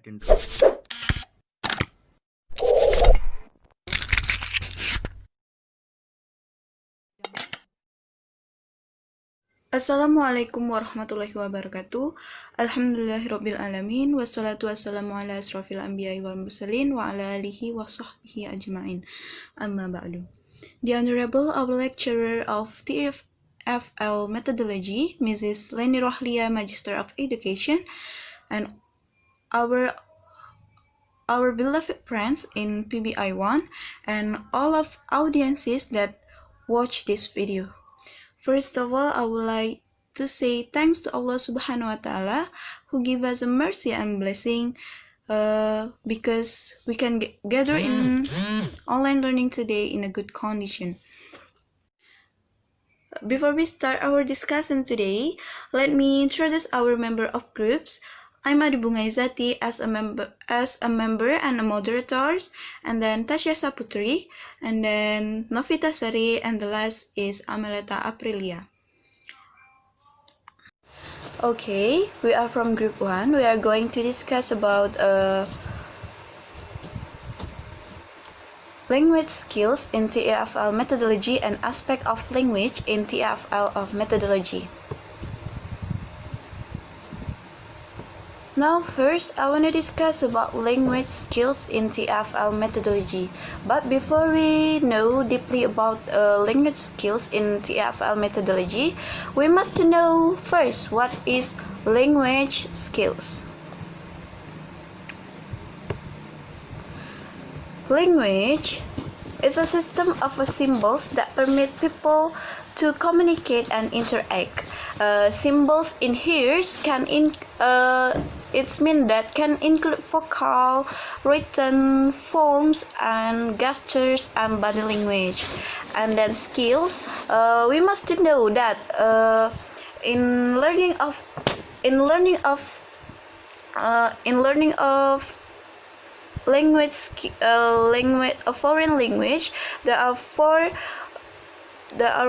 intro. Assalamualaikum warahmatullahi wabarakatuh. Alhamdulillahirabbil alamin wassalatu wassalamu ala asrofil anbiya'i wal mursalin wa ala alihi wa sahbihi ajma'in. Amma ba'du. The Honorable our lecturer of TFL methodology, Mrs. Leni Rohliah, Magister of Education, and our beloved friends in PBI1 and all of audiences that watch this video. First of all, I would like to say thanks to Allah Subhanahu wa Ta'ala who give us a mercy and blessing because we can gather in online learning today in a good condition. Before we start our discussion today, let me introduce our member of groups. I'm Ade Bunga Izzati as a member and a moderator, and then Tasya Saputri, and then Novita Sari, and the last is Ameleta Aprilia. Okay, we are from group 1. We are going to discuss about language skills in TFL methodology and aspect of language in TFL of methodology. Now first, I want to discuss about language skills in TFL methodology. But before we know deeply about language skills in TFL methodology, we must know first what is language skills. Language is a system of symbols that permit people to communicate and interact. Symbols in here can include vocal, written forms, and gestures and body language. And then skills, we must know that in learning of a foreign language, there are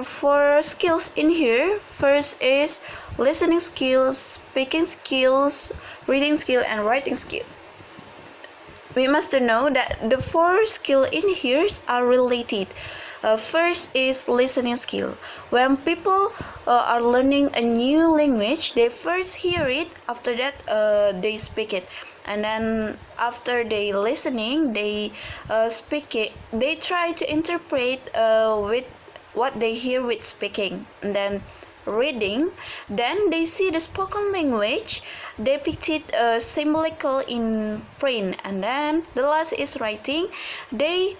four skills in here. First is listening skills, speaking skills, reading skill, and writing skill. We must know that the four skills in here are related. First is listening skill. When people are learning a new language, they first hear it, after that they speak it. And then after they listening, they speak it. They try to interpret with what they hear with speaking. And then reading, then they see the spoken language, they pick it symbolical in print. And then the last is writing. They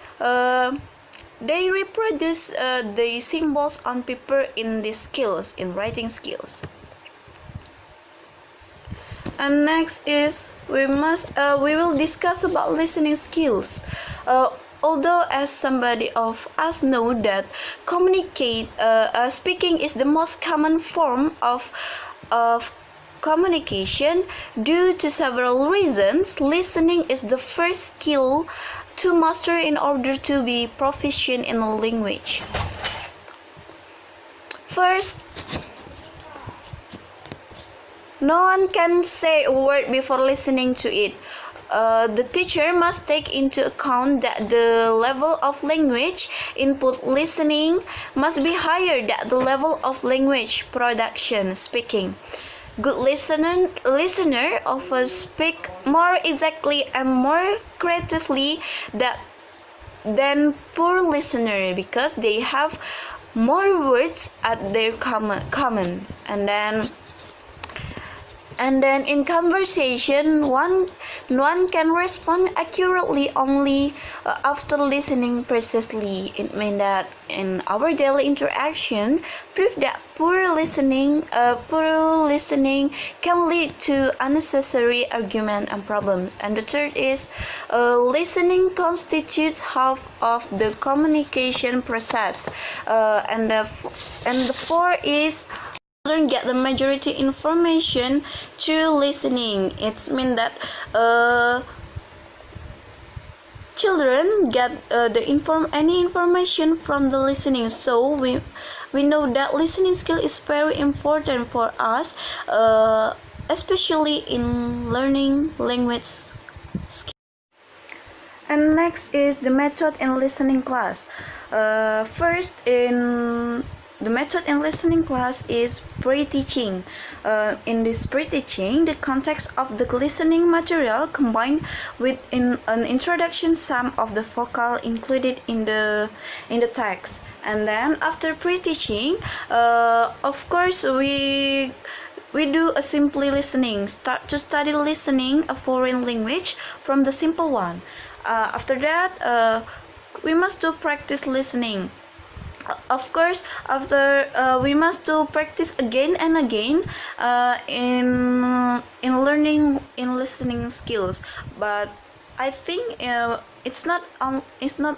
reproduce the symbols on paper in these skills, in writing skills. And next is we will discuss about listening skills. Although as somebody of us know that speaking is the most common form of communication, due to several reasons, listening is the first skill to master in order to be proficient in a language. First, no one can say a word before listening to it. The teacher must take into account that the level of language input listening must be higher than the level of language production speaking. Good listener often speak more exactly and more creatively than poor listener because they have more words at their common. And then in conversation, one can respond accurately only after listening precisely. It means that in our daily interaction, prove that poor listening can lead to unnecessary argument and problems. And the third is listening constitutes half of the communication process. And the fourth is children get the majority information through listening. It means that children get any information from the listening. So we know that listening skill is very important for us, especially in learning language And next is the method in listening class. First, in the method in listening class is pre-teaching. In this pre-teaching, the context of the listening material combined with an introduction some of the vocal included in the text. And then after pre-teaching, of course we do a simply listening. Start to study listening a foreign language from the simple one. After that, we must do practice listening. Of course, after we must do practice again and again in learning in listening skills. But I think it's not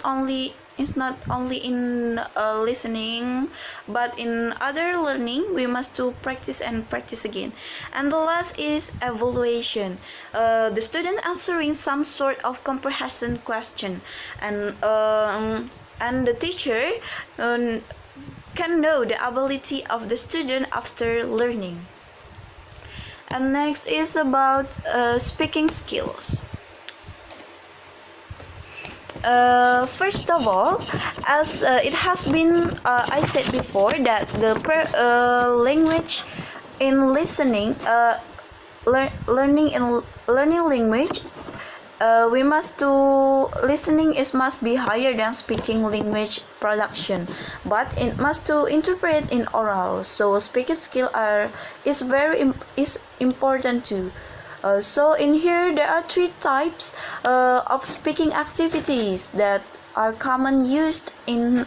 only in listening, but in other learning we must do practice and practice again. And the last is evaluation. The student answering some sort of comprehension question, and the teacher can know the ability of the student after learning. And next is about speaking skills. First of all, as it has been I said before that the language in listening, learning language, we must do listening must be higher than speaking language production, but it must to interpret in oral. So speaking skill is important too. So in here there are three types of speaking activities that are common used in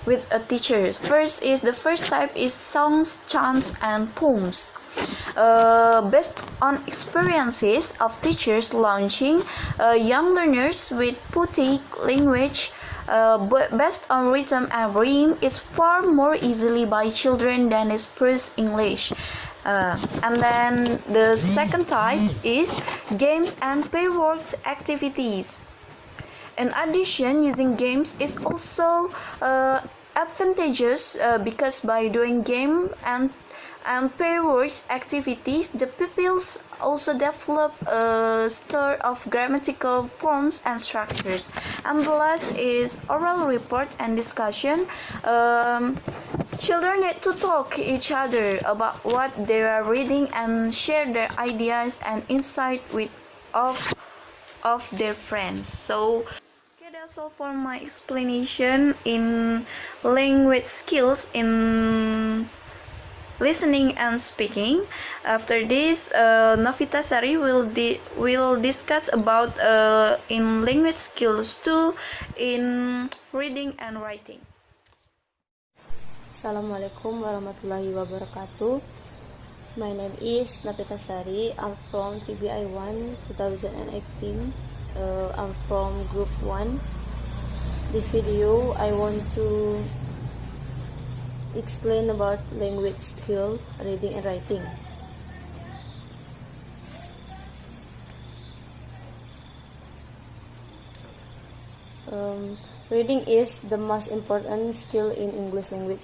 with a teacher. The first type is songs, chants, and poems. Based on experiences of teachers launching young learners with poetic language, based on rhythm and rhyme, is far more easily by children than express English. And then the second type is games and pairworks activities. In addition, using games is also advantageous because by doing game and pairworks activities, the pupils also develop a store of grammatical forms and structures. And the last is oral report and discussion. Children need to talk to each other about what they are reading and share their ideas and insight with of their friends. So that's all for my explanation in language skills in listening and speaking. After this, Novita Sari will discuss about in language skills too, in reading and writing. Assalamualaikum warahmatullahi wabarakatuh. My name is Novita Sari. I'm from PBI 1 2018. I'm from Group 1. This video I want to explain about language skill, reading and writing. Reading is the most important skill in English language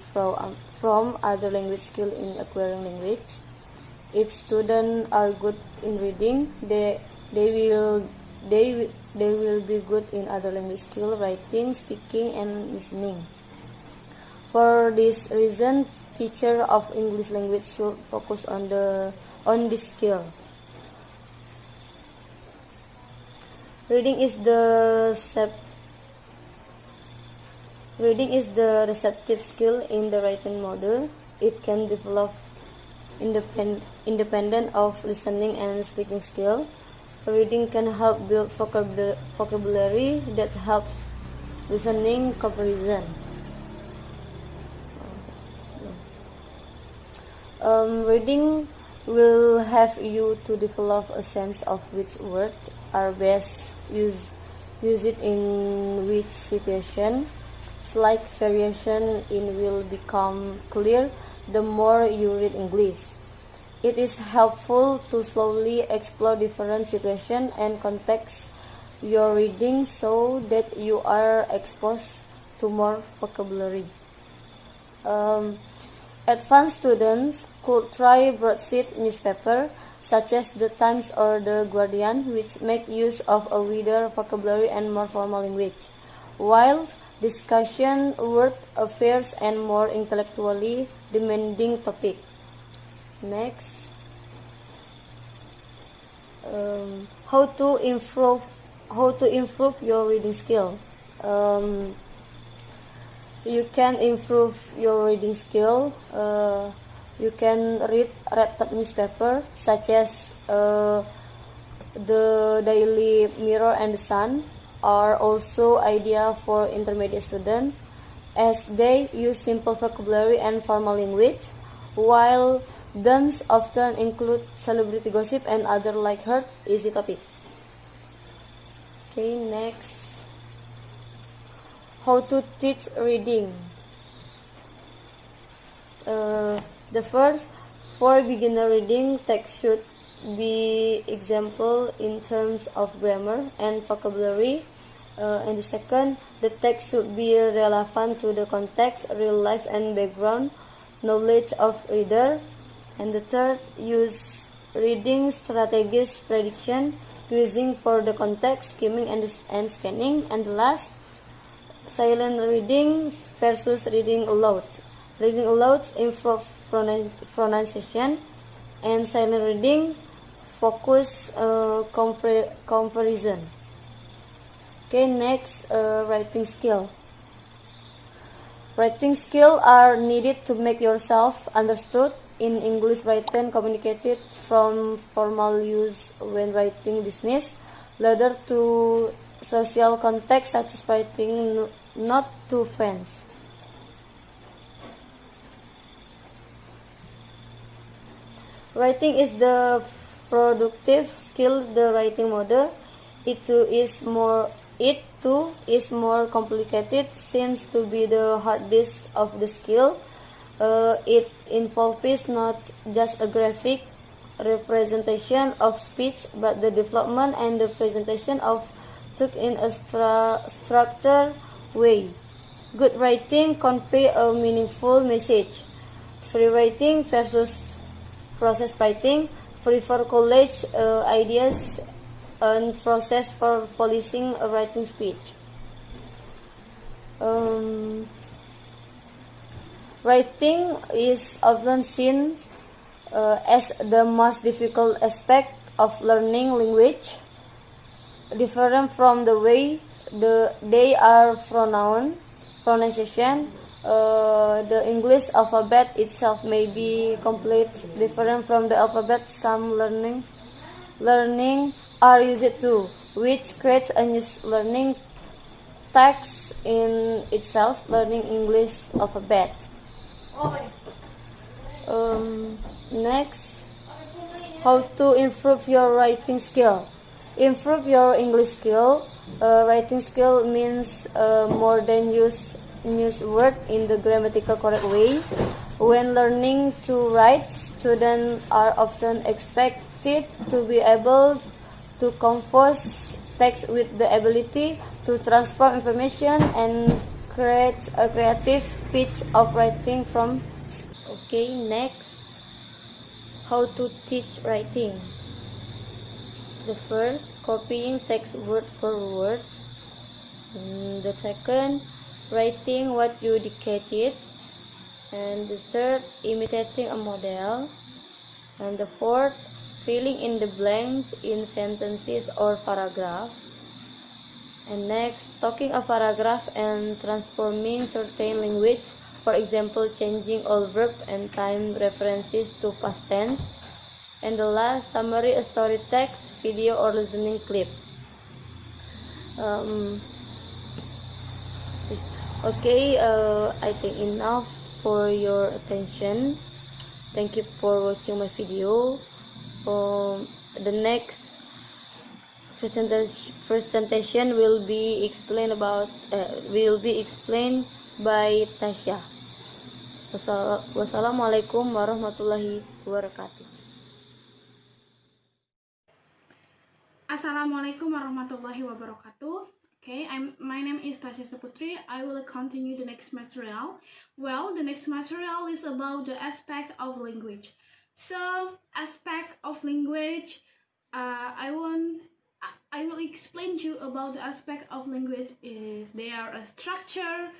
from other language skill in acquiring language. If students are good in reading, they will be good in other language skill, writing, speaking, and listening. For this reason, teacher of English language should focus on this skill. Reading is the receptive skill in the writing model. It can develop independent of listening and speaking skill. Reading can help build vocabulary that helps listening comparison. Reading will have you to develop a sense of which words are best used in which situation. Slight variation in will become clear the more you read English. It is helpful to slowly explore different situations and contexts your reading so that you are exposed to more vocabulary. Advanced students could try broadsheet newspaper, such as the Times or the Guardian, which make use of a wider vocabulary and more formal language, while discussion world affairs and more intellectually demanding topic. Next, how to improve your reading skill. You can improve your reading skill. You can read top newspaper such as the Daily Mirror and the Sun are also ideal for intermediate students, as they use simple vocabulary and formal language, while themes often include celebrity gossip and other light-hearted, easy topic. Okay, next. How to teach reading. The first, for beginner reading, text should be example in terms of grammar and vocabulary. And the second, the text should be relevant to the context, real life and background knowledge of reader. And the third, use reading strategies prediction, using for the context, skimming and scanning. And the last, silent reading versus reading aloud. Reading aloud improve pronunciation, and silent reading focus comparison. Okay, next, writing skill. Writing skill are needed to make yourself understood in English written communicated from formal use when writing business, letter to social context such as writing not to friends. Writing is the productive skill, the writing model. It too is more complicated, seems to be the hardest of the skill. It involves not just a graphic representation of speech, but the development and the presentation of thought in a structured way. Good writing convey a meaningful message. Free writing versus process writing. Free for college ideas and process for polishing a writing speech. Writing is often seen as the most difficult aspect of learning language, different from the way they are pronunciation. The English alphabet itself may be completely different from the alphabet some learning are used to, which creates a new learning task in itself, learning English alphabet. Next, how to improve your writing skill. Improve your English skill. Writing skill means more than use word in the grammatical correct way. When learning to write, students are often expected to be able to compose text with the ability to transform information and create a creative pitch of writing from. Okay, next, how to teach writing. The first, copying text word for word. The second, writing what you dictated. And the third, imitating a model. And the fourth, filling in the blanks in sentences or paragraph. And next, talking a paragraph and transforming certain language, for example, changing all verb and time references to past tense. And the last, summary a story text, video or listening clip. Okay, I think enough for your attention. Thank you for watching my video. The next presentation will be explained by Tasya. Wassalamualaikum warahmatullahi wabarakatuh. Assalamualaikum warahmatullahi wabarakatuh. Okay, my name is Tasya Saputri. I will continue the next material. Well, the next material is about the aspect of language. So, aspect of language, I will explain to you about the aspect of language is they are a structure,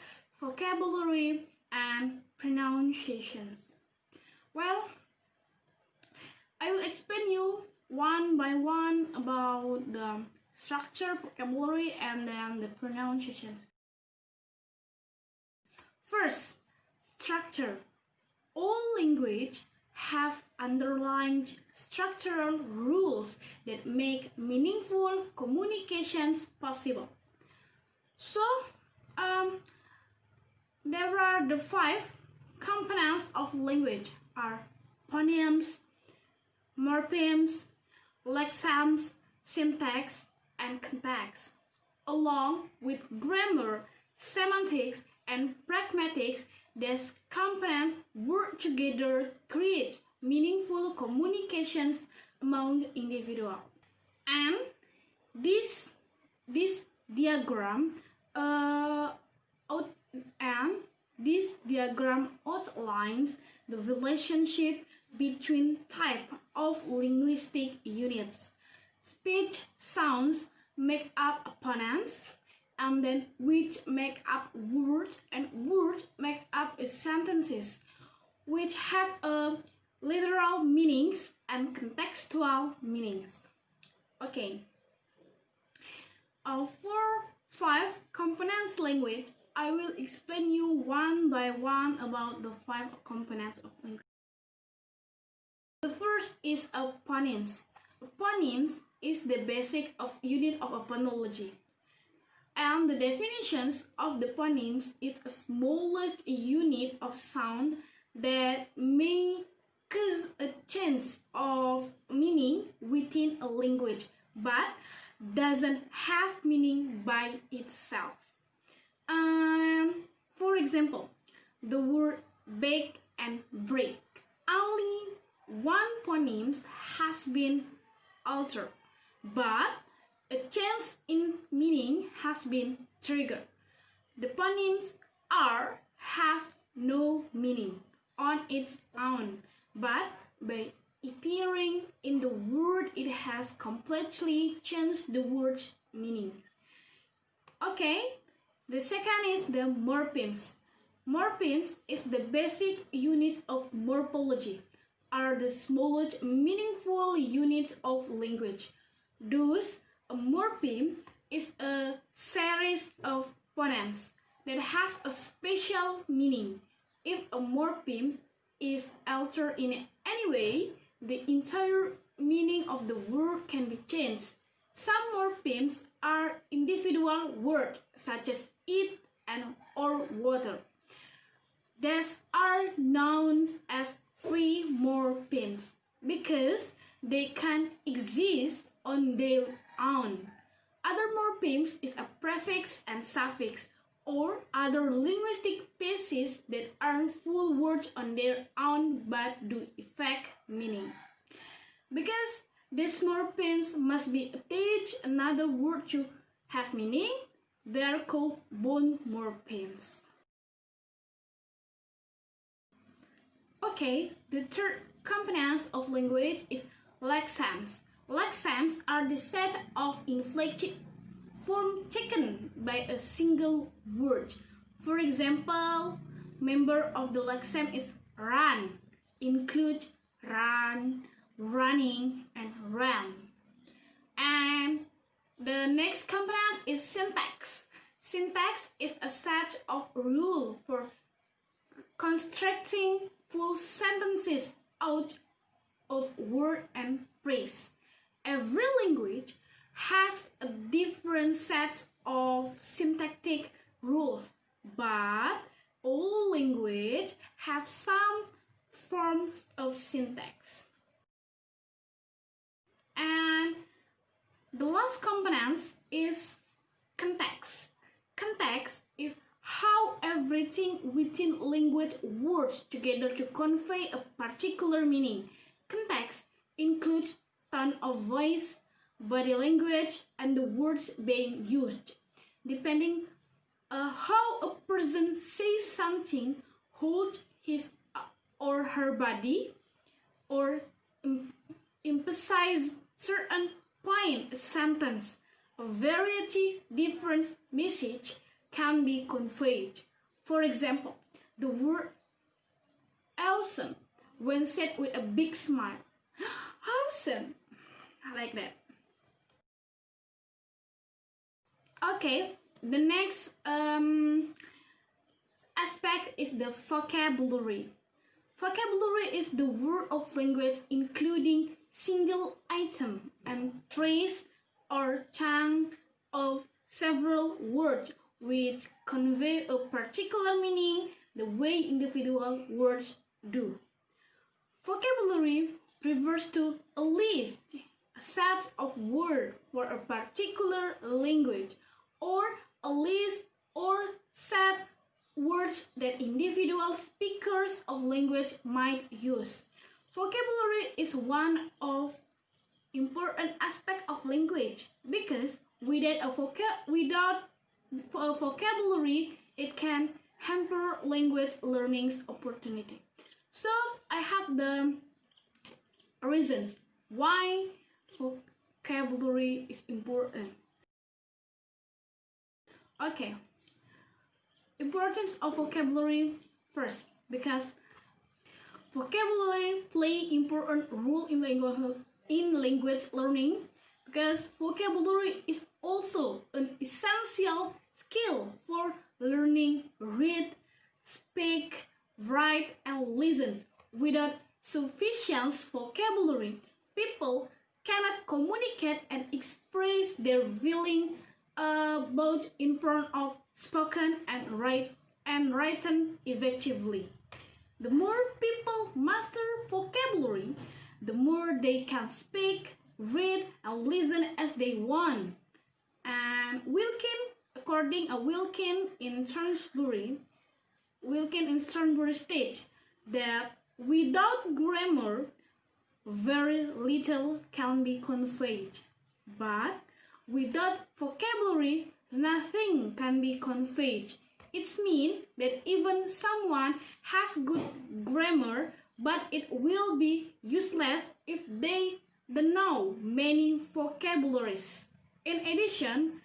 vocabulary, and pronunciations. Well, I will explain you one by one about the structure, vocabulary, and then the pronunciation. First, structure. All language have underlying structural rules that make meaningful communications possible. So, there are the 5 components of language are phonemes, morphemes, lexemes, syntax, and context, along with grammar, semantics, and pragmatics. These components work together to create meaningful communications among individuals. And this diagram outlines the relationship between type of linguistic units. Speech sounds make up phonemes, and then which make up words, and words make up sentences, which have literal meanings and contextual meanings. Okay. For 5 components language, I will explain you one by one about the 5 components of language. The first is a phonemes. Phonemes is the basic unit of a phonology. And the definitions of the phonemes is a smallest unit of sound that may cause a change of meaning within a language, but doesn't have meaning by itself. For example, the word bake and break. Only one phoneme has been altered, but a change in meaning has been triggered. The phoneme R has no meaning on its own, but by appearing in the word, it has completely changed the word's meaning. Okay, the second is the morphemes. Morphemes is the basic unit of morphology, are the smallest meaningful units of language. Thus, a morpheme is a series of phonemes that has a special meaning. If a morpheme is altered in any way, the entire meaning of the word can be changed. Some morphemes are individual words such as eat and or water. These are known as free morphemes because they can exist on their own. Other morphemes is a prefix and suffix or other linguistic pieces that aren't full words on their own but do affect meaning. Because these morphemes must be attached another word to have meaning, they are called bond morphemes. Okay, the third component of language is lexemes. Lexemes are the set of inflected form taken by a single word. For example, member of the lexeme is run, include run, running, and ran. And the next component is syntax. Syntax is a set of rules for constructing full sentences out of word and phrase. Every language has a different set of syntactic rules, but all language have some forms of syntax. And the last component is context. Context is how everything within language works together to convey a particular meaning. Context includes tone of voice, body language, and the words being used. Depending how a person says something, hold his or her body, or emphasize certain point a sentence. A variety different message can be conveyed. For example, the word awesome when said with a big smile. Awesome! I like that. Okay, the next aspect is the vocabulary. Vocabulary is the word of language including single item and phrase or chunk of several words which convey a particular meaning the way individual words do. Vocabulary refers to a list, a set of words for a particular language, or a list or set words that individual speakers of language might use. Vocabulary is one of important aspect of language because without a vocabulary, it can hamper language learning opportunity. So I have the reasons why vocabulary is important. Okay, importance of vocabulary first, because vocabulary play important role in language learning, because vocabulary is also an essential skill for learning read, speak, write, and listen. Without sufficient vocabulary, people cannot communicate and express their feeling both in front of spoken and written effectively. The more people master vocabulary, the more they can speak, read, and listen as they want. And according to Wilkin in Sainsbury states that without grammar, very little can be conveyed. But without vocabulary, nothing can be conveyed. It means that even someone has good grammar, but it will be useless if they don't know many vocabularies. In addition,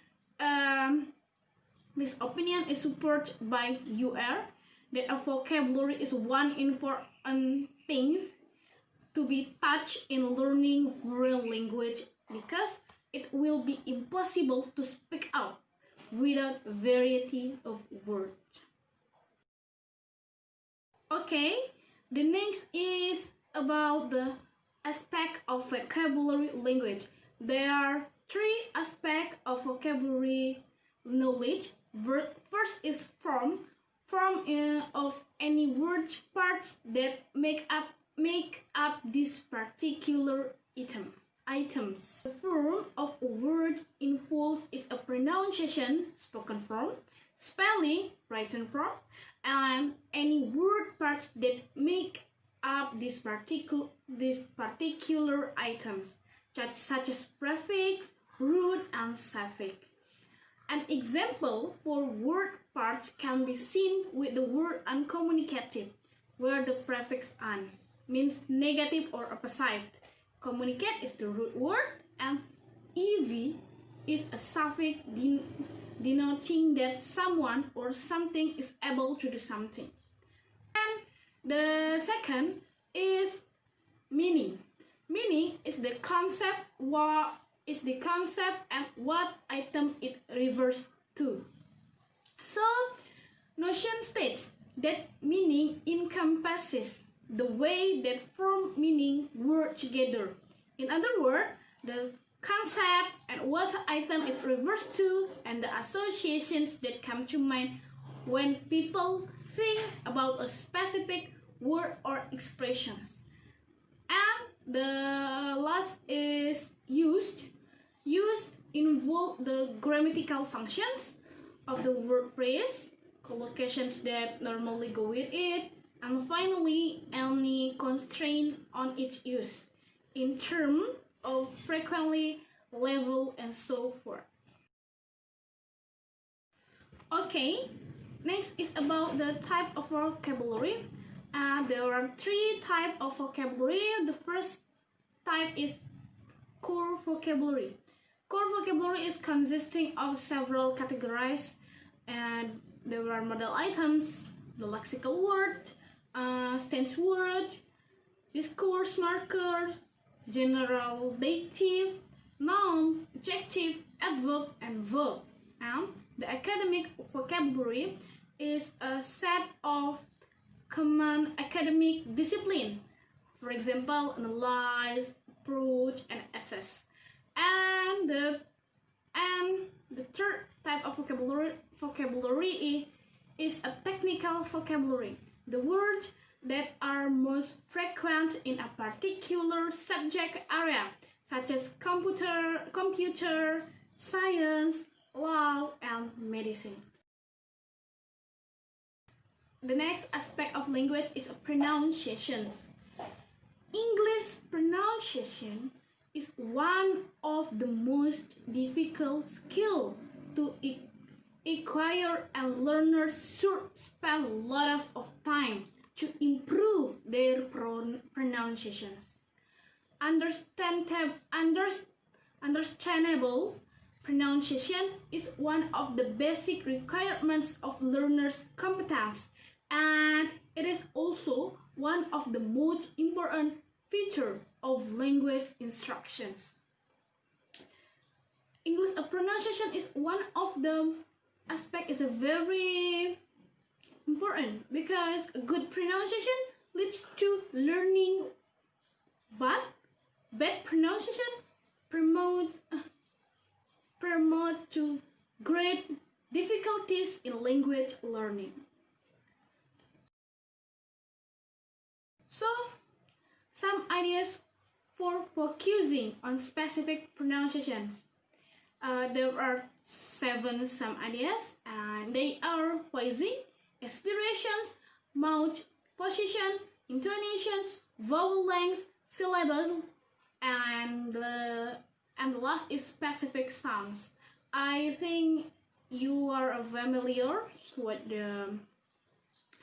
this opinion is supported by UR that a vocabulary is one important thing to be touched in learning foreign language because it will be impossible to speak out without variety of words. Okay, the next is about the aspect of vocabulary language. There are three aspects of vocabulary knowledge. First is form of any word parts that make up this particular items. The form of a word involved is a pronunciation, spoken form, spelling, written form, and any word parts that make up these particular items, such as prefix, root, and suffix. An example for word parts can be seen with the word uncommunicative, where the prefix "an" means negative or opposite. Communicate is the root word, and "ev" is a suffix denoting that someone or something is able to do something. And the second is meaning. Meaning is the concept and what item it refers to. So, notion states that meaning encompasses the way that form meaning work together. In other words, the concept and what item it refers to and the associations that come to mind when people think about a specific word or expressions. And the last is used. Used involve the grammatical functions of the word phrase, collocations that normally go with it, and finally any constraint on its use in terms of frequently, level, and so forth. Okay, next is about the type of vocabulary. There are three types of vocabulary. The first type is core vocabulary. Core vocabulary is consisting of several categories, and there are model items, the lexical word, stance word, discourse marker, general dative, noun, adjective, adverb, and verb. And the academic vocabulary is a set of common academic discipline. For example, analyze, approach, and assess. And the third type of vocabulary is a technical vocabulary. The words that are most frequent in a particular subject area, such as computer, science, law, and medicine. The next aspect of language is pronunciations. English pronunciation is one of the most difficult skills to acquire, and learners should spend lots of time to improve their pronunciations. Understandable pronunciation is one of the basic requirements of learners' competence, and it is also one of the most important features of language instructions. English pronunciation is one of the aspects is a very important, because a good pronunciation leads to learning, but bad pronunciation promote to great difficulties in language learning. So, some ideas for focusing on specific pronunciations. There are some ideas, and they are phrasing, aspirations, mouth position, intonations, vowel length, syllables, and the last is specific sounds. I think you are familiar with the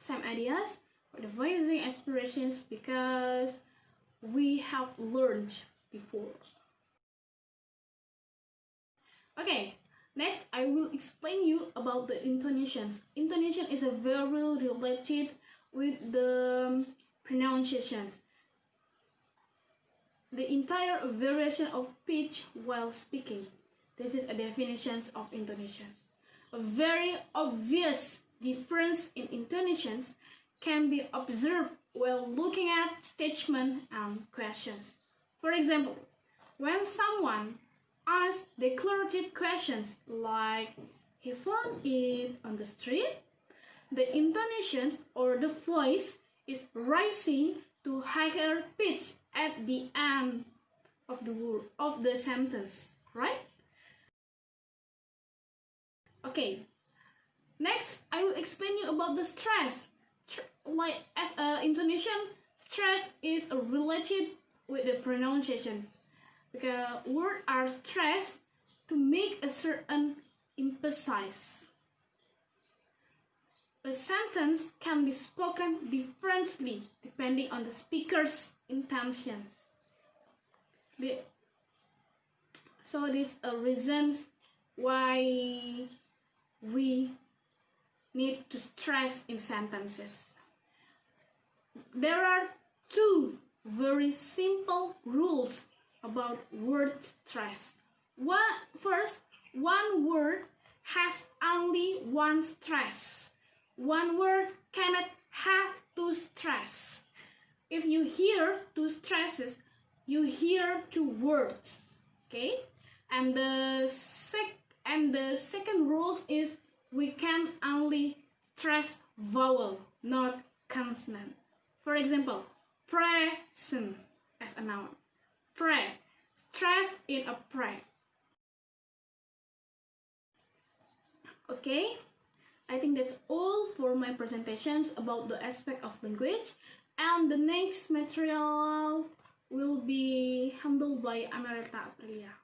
some ideas with the voicing aspirations, because we have learned before. Okay, next I will explain you about the intonations. Intonation is a very related with the pronunciations. The entire variation of pitch while speaking. This is a definition of intonations. A very obvious difference in intonations can be observed while looking at statements and questions. For example, when someone asks declarative questions like, "He found it on the street," the intonations or the voice is rising to higher pitch at the end of the word of the sentence, right? Okay. Next, I will explain you about the stress. Like as a intonation, stress is related with the pronunciation, because words are stressed to make a certain emphasis. A sentence can be spoken differently depending on the speaker's intentions. So these are reasons why we need to stress in sentences. There are two very simple rules about word stress. First, one word has only one stress. One word cannot have two stress. If you hear two stresses, you hear two words. Okay? And the second rule is we can only stress vowel, not consonant. For example, present as a noun. Pray. Stress in a pray. Okay, I think that's all for my presentations about the aspect of language, and the next material will be handled by Ameleta Aprilia.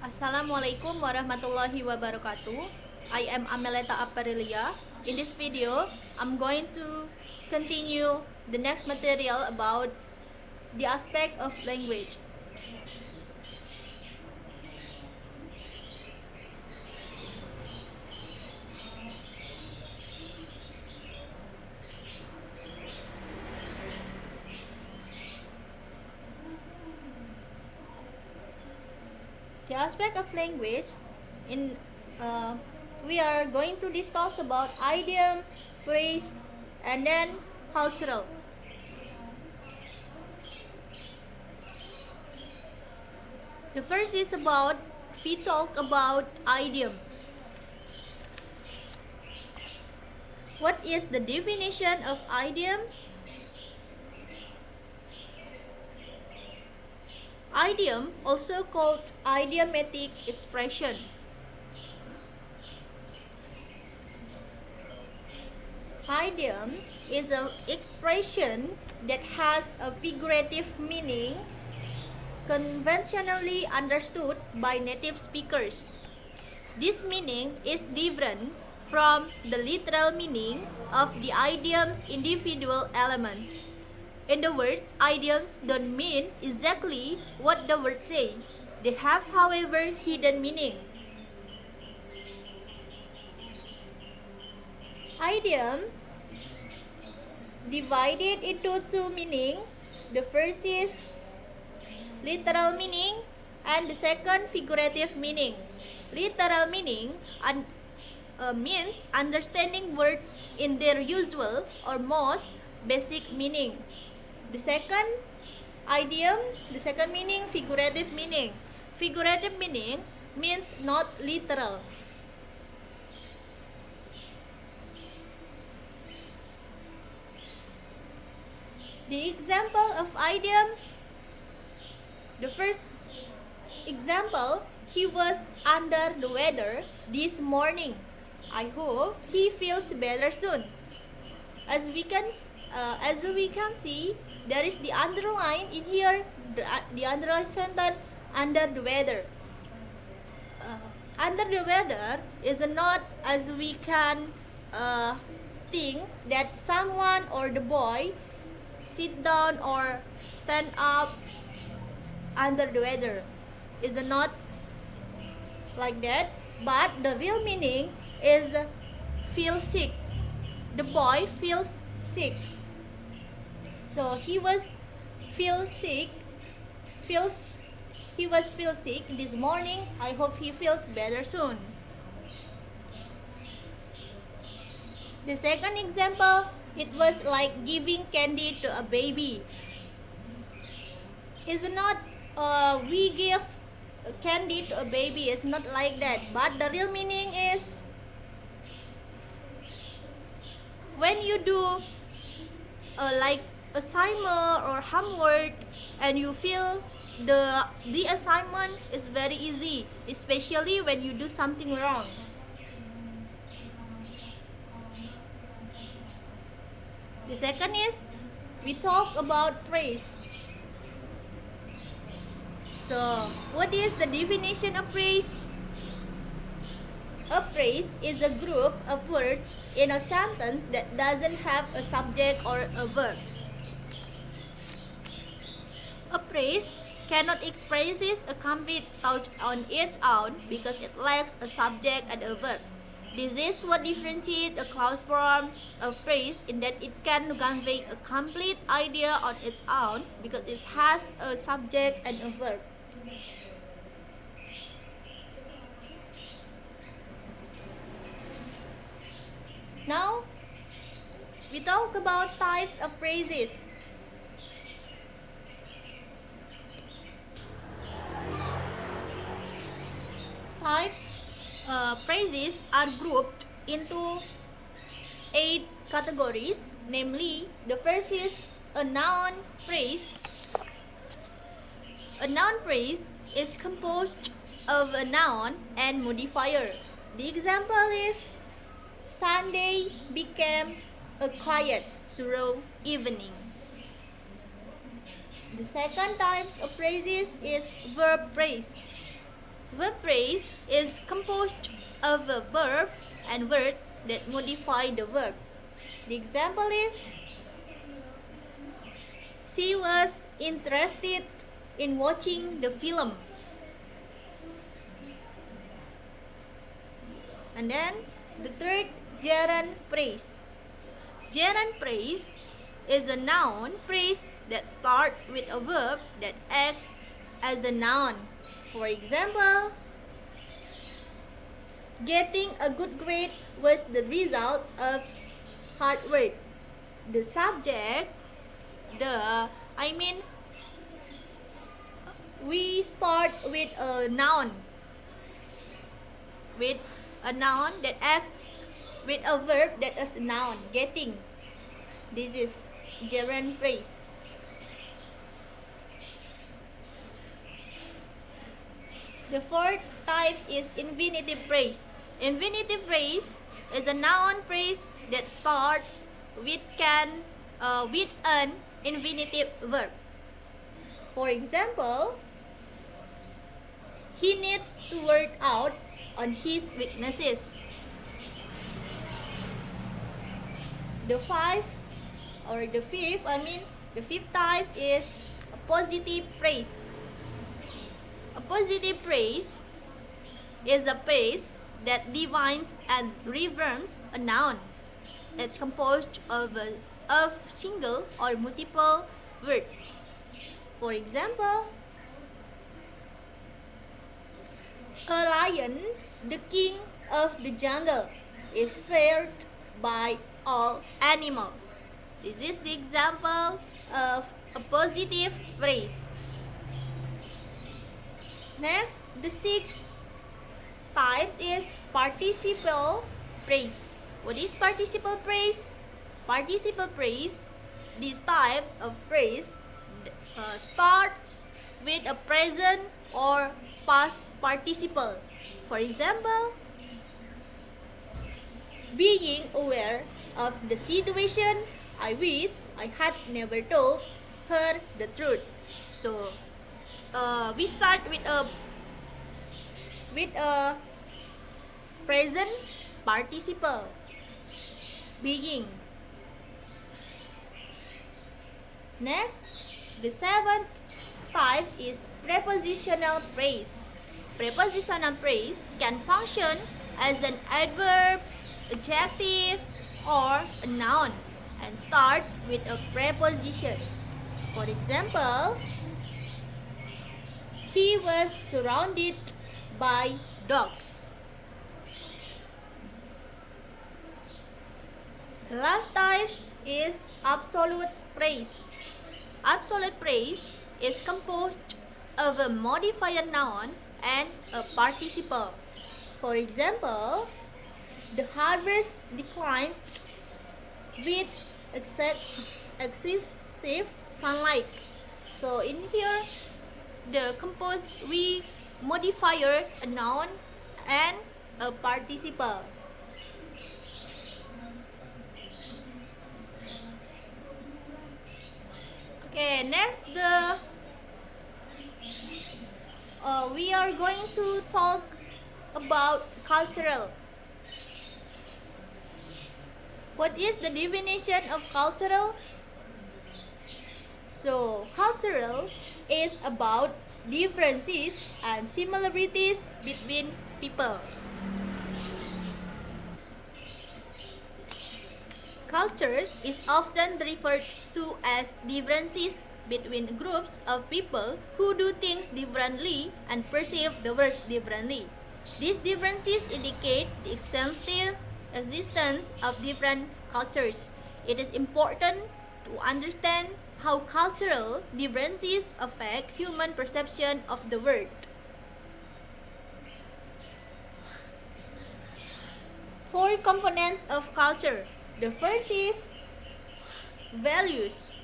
Assalamualaikum warahmatullahi wabarakatuh. I am Ameleta Aprilia. In this video, I'm going to continue the next material about the aspect of language. The aspect of language we are going to discuss about idiom, phrase, and then cultural. The first is we talk about idiom. What is the definition of idiom? Idiom, also called idiomatic expression. Idiom is an expression that has a figurative meaning conventionally understood by native speakers. This meaning is different from the literal meaning of the idiom's individual elements. In the words, idioms don't mean exactly what the words say. They have, however, hidden meaning. Idiom divided into two meanings. The first is literal meaning and the second figurative meaning. Literal meaning means understanding words in their usual or most basic meaning. The second meaning, figurative meaning. Figurative meaning means not literal. The example of idiom. The first example, he was under the weather this morning. I hope he feels better soon. As we can see, there is the underline in here, the underline sentence, under the weather. Under the weather is not as we can think that someone or the boy sit down or stand up under the weather. Is not like that, but the real meaning is feel sick. The boy feels sick. So he was feel sick this morning. I hope he feels better soon. The second example, it was like giving candy to a baby. Is not we give candy to a baby. It's not like that, but the real meaning is when you do like assignment or homework and you feel the assignment is very easy, especially when you do something wrong. The second is we talk about praise. So what is the definition of praise? A praise is a group of words in a sentence that doesn't have a subject or a verb. A praise cannot express a complete thought on its own because it lacks a subject and a verb. This is what differentiates a clause form of praise in that it can convey a complete idea on its own because it has a subject and a verb. Now, we talk about types of phrases. Phrases are grouped into 8 categories, namely, the first is a noun phrase. A noun phrase is composed of a noun and modifier. The example is Sunday became a quiet, slow evening. The second type of phrases is verb phrase. Verb phrase is composed of a verb and words that modify the verb. The example is, she was interested in watching the film. And then the third, gerund phrase. Gerund phrase is a noun phrase that starts with a verb that acts as a noun. For example, getting a good grade was the result of hard work. The subject, we start with a noun. With a noun that acts with a verb that is a noun, getting. This is gerund phrase. The fourth type is infinitive phrase. Infinitive phrase is a noun phrase that starts with an infinitive verb. For example, he needs to work out on his weaknesses. The fifth type is a positive phrase. A positive phrase is a phrase that defines and reaffirms a noun. It's composed of single or multiple words. For example, a lion, the king of the jungle, is feared by all animals. This is the example of a positive phrase. Next, the sixth type is participle phrase. What is participle phrase? Participle phrase, this type of phrase starts with a present or past participle. For example, being aware of the situation, I wish I had never told her the truth. So, we start with a present participle, being. Next, the seventh type is prepositional phrase. Prepositional phrase can function as an adverb, adjective, or a noun and start with a preposition. For example, he was surrounded by dogs. The last type is absolute phrase. Absolute phrase is composed of a modifier noun and a participle. For example, the harvest declined with excessive sunlight. So in here, we modifier a noun and a participle. Okay, next we are going to talk about cultural. What is the definition of cultural? So, cultural is about differences and similarities between people. Culture is often referred to as differences between groups of people who do things differently and perceive the world differently. These differences indicate the extensive existence of different cultures. It is important to understand how cultural differences affect human perception of the world. Four components of culture. The first is values.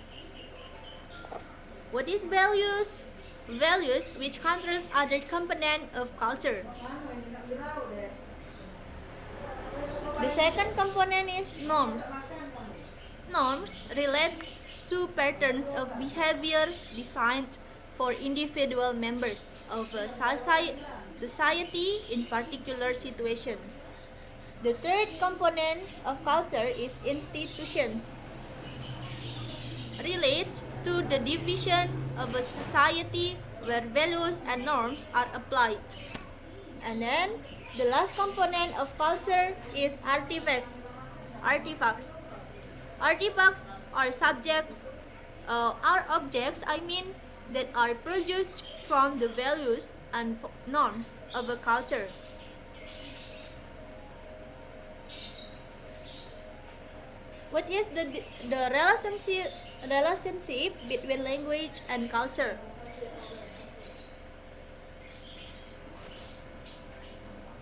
What is values? Values which controls other component of culture. The second component is norms. Norms relates to patterns of behavior designed for individual members of a society in particular situations. The third component of culture is institutions. Relates to the division of a society where values and norms are applied. And then the last component of culture is artifacts. Artifacts are objects that are produced from the values and norms of a culture. What is the relationship between language and culture?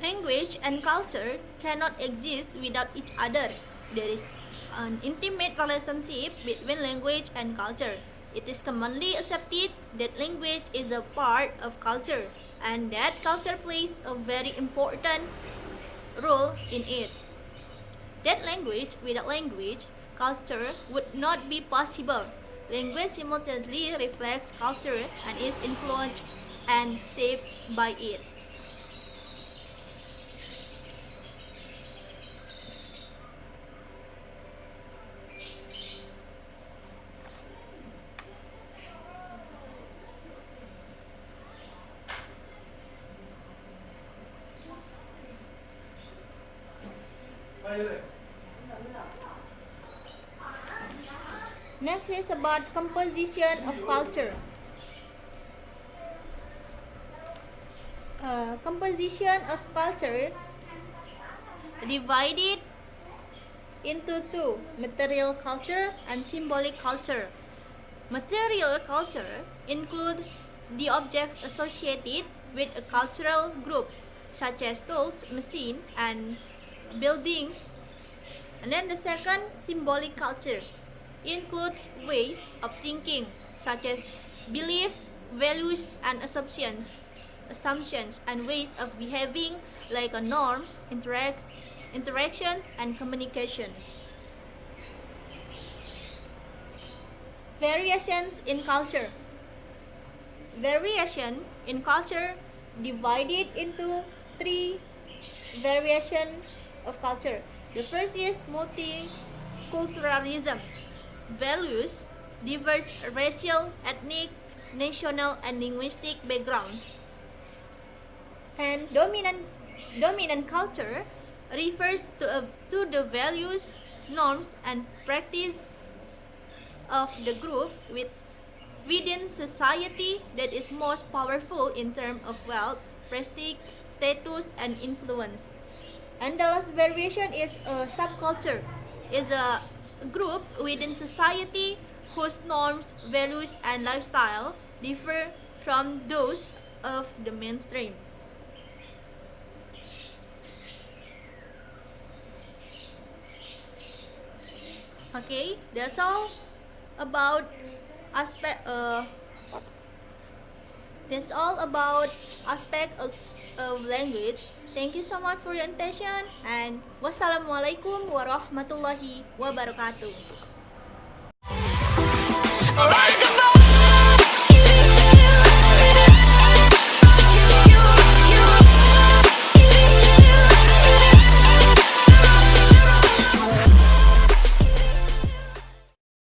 Language and culture cannot exist without each other. There is an intimate relationship between language and culture. It is commonly accepted that language is a part of culture and that culture plays a very important role in it. That without language, culture would not be possible. Language simultaneously reflects culture and is influenced and shaped by it. Next is about composition of culture. Composition of culture divided into two: material culture and symbolic culture. Material culture includes the objects associated with a cultural group, such as tools, machines, and buildings. And then the second, symbolic culture, includes ways of thinking, such as beliefs, values, and assumptions, and ways of behaving, like norms, interactions, and communications. Variations in culture. Variation in culture divided into three variations of culture. The first is multiculturalism. Values diverse racial, ethnic, national, and linguistic backgrounds. And dominant culture refers to the values, norms, and practice of the group within society that is most powerful in terms of wealth, prestige, status, and influence. And the last variation is a subculture. Is a group within society whose norms, values, and lifestyle differ from those of the mainstream. Okay, that's all about aspect of language. Thank you so much for your attention, and wassalamualaikum warahmatullahi wabarakatuh. Alright.